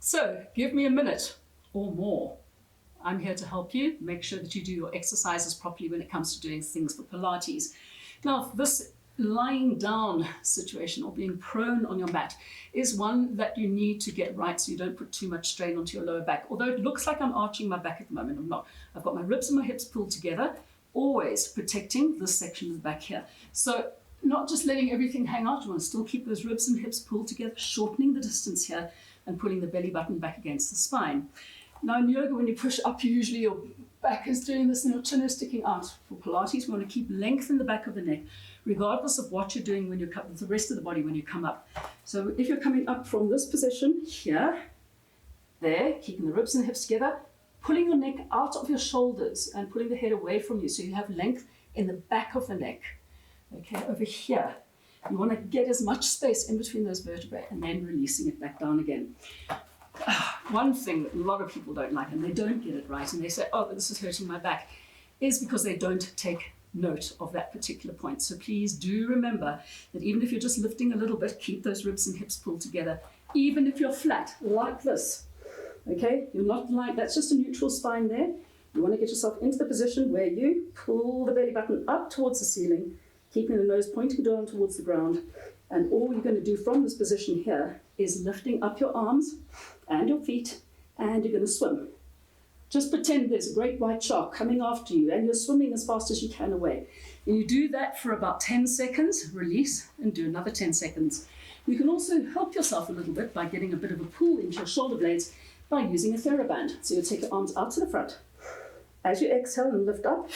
So give me a minute or more. I'm here to help you. Make sure that you do your exercises properly when it comes to doing things for Pilates. Now, this lying down situation or being prone on your mat is one that you need to get right so you don't put too much strain onto your lower back. Although it looks like I'm arching my back at the moment, I'm not. I've got my ribs and my hips pulled together, always protecting this section of the back here. So not just letting everything hang out, you want to still keep those ribs and hips pulled together, shortening the distance here and pulling the belly button back against the spine. Now in yoga, when you push up, usually your back is doing this and your chin is sticking out. For Pilates, we want to keep length in the back of the neck, regardless of what you're doing when you come, the rest of the body when you come up. So if you're coming up from this position here, there, keeping the ribs and the hips together, pulling your neck out of your shoulders and pulling the head away from you so you have length in the back of the neck. Okay, over here, you want to get as much space in between those vertebrae and then releasing it back down again. One thing that a lot of people don't like, and they don't get it right, and they say, oh, this is hurting my back, is because they don't take note of that particular point. So please do remember that even if you're just lifting a little bit, keep those ribs and hips pulled together. Even if you're flat, like this, okay? You're not like, that's just a neutral spine there. You want to get yourself into the position where you pull the belly button up towards the ceiling, keeping the nose pointing down towards the ground. And all you're going to do from this position here is lifting up your arms and your feet, and you're going to swim. Just pretend there's a great white shark coming after you and you're swimming as fast as you can away. And you do that for about 10 seconds, release, and do another 10 seconds. You can also help yourself a little bit by getting a bit of a pull into your shoulder blades by using a TheraBand. So you'll take your arms out to the front. As you exhale and lift up,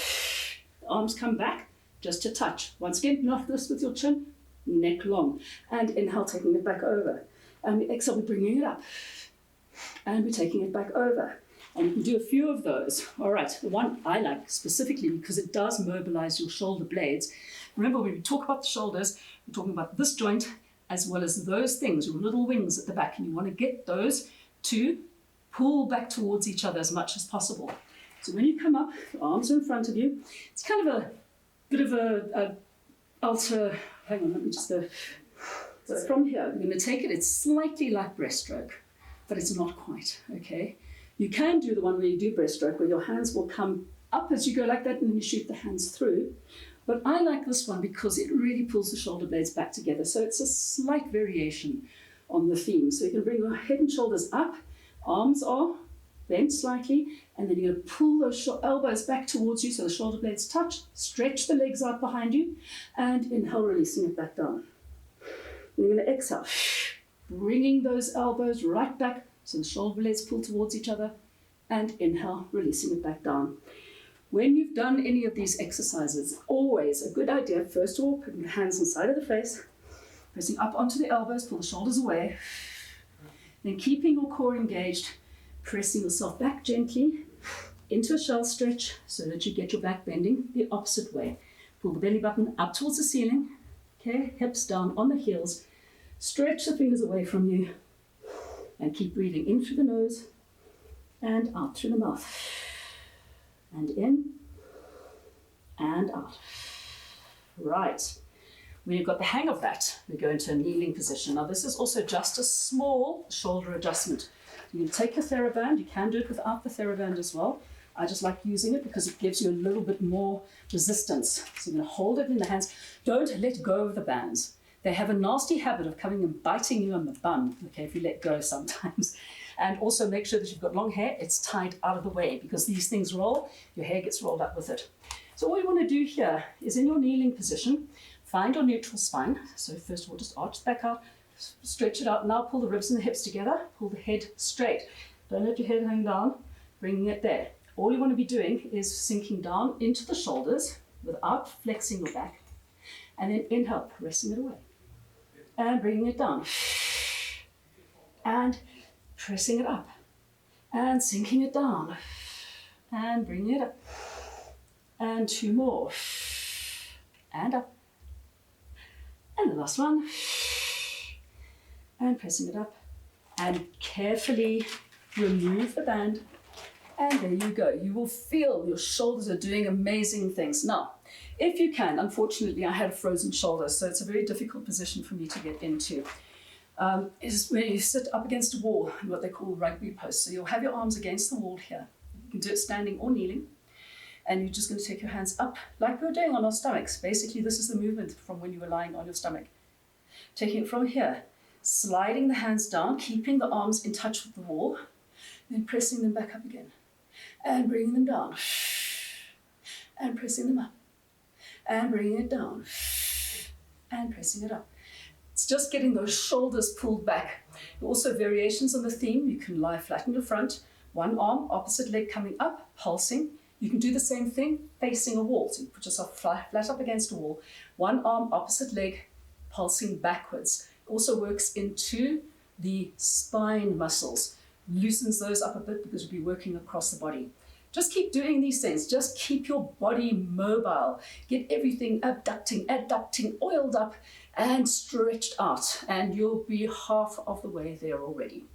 the arms come back just to touch. Once again, not this with your chin, neck long. And inhale, taking it back over. And we exhale, we're bringing it up. And we're taking it back over. And you can do a few of those. All right, the one I like specifically because it does mobilize your shoulder blades. Remember, when we talk about the shoulders, we're talking about this joint as well as those things, your little wings at the back. And you want to get those to pull back towards each other as much as possible. So when you come up, your arms are in front of you. It's kind of a bit of a alter, hang on, let me just go. So from here, we're going to take it, it's slightly like breaststroke, but it's not quite, okay? You can do the one where you do breaststroke, where your hands will come up as you go like that, and then you shoot the hands through. But I like this one because it really pulls the shoulder blades back together. So it's a slight variation on the theme. So you can bring your head and shoulders up, arms are bent slightly, and then you're going to pull those elbows back towards you so the shoulder blades touch, stretch the legs out behind you, and inhale, releasing it back down. And you're going to exhale, bringing those elbows right back so the shoulder blades pull towards each other, and inhale, releasing it back down. When you've done any of these exercises, it's always a good idea, first of all, putting your hands inside of the face, pressing up onto the elbows, pull the shoulders away, then keeping your core engaged, pressing yourself back gently into a shell stretch so that you get your back bending the opposite way. Pull the belly button up towards the ceiling, okay, hips down on the heels, stretch the fingers away from you, and keep breathing in through the nose and out through the mouth. And in and out. Right. When you've got the hang of that, we go into a kneeling position. Now this is also just a small shoulder adjustment. You can take your TheraBand, you can do it without the TheraBand as well. I just like using it because it gives you a little bit more resistance. So you're going to hold it in the hands. Don't let go of the bands. They have a nasty habit of coming and biting you on the bum, okay, if you let go sometimes. And also make sure that you've got long hair, it's tied out of the way because these things roll, your hair gets rolled up with it. So all you want to do here is in your kneeling position, find your neutral spine. So first of all, just arch the back out, stretch it out. Now pull the ribs and the hips together, pull the head straight. Don't let your head hang down, bringing it there. All you want to be doing is sinking down into the shoulders without flexing your back. And then inhale, pressing it away. And bringing it down. And pressing it up. And sinking it down. And bringing it up. And two more. And up. And the last one. And pressing it up. And carefully remove the band. And there you go. You will feel your shoulders are doing amazing things. Now, if you can, unfortunately, I had a frozen shoulder, so it's a very difficult position for me to get into. is where you sit up against a wall, in what they call rugby post. So you'll have your arms against the wall here. You can do it standing or kneeling. And you're just going to take your hands up like we were doing on our stomachs. Basically, this is the movement from when you were lying on your stomach. Taking it from here, sliding the hands down, keeping the arms in touch with the wall, then pressing them back up again. And bringing them down. And pressing them up. And bringing it down. And pressing it up. It's just getting those shoulders pulled back. Also variations on the theme. You can lie flat in the front, one arm, opposite leg coming up, pulsing. You can do the same thing facing a wall. So you put yourself flat up against a wall, one arm, opposite leg, pulsing backwards. It also works into the spine muscles, loosens those up a bit because you'll be working across the body. Just keep doing these things. Just keep your body mobile. Get everything abducting, adducting, oiled up and stretched out, and you'll be half of the way there already.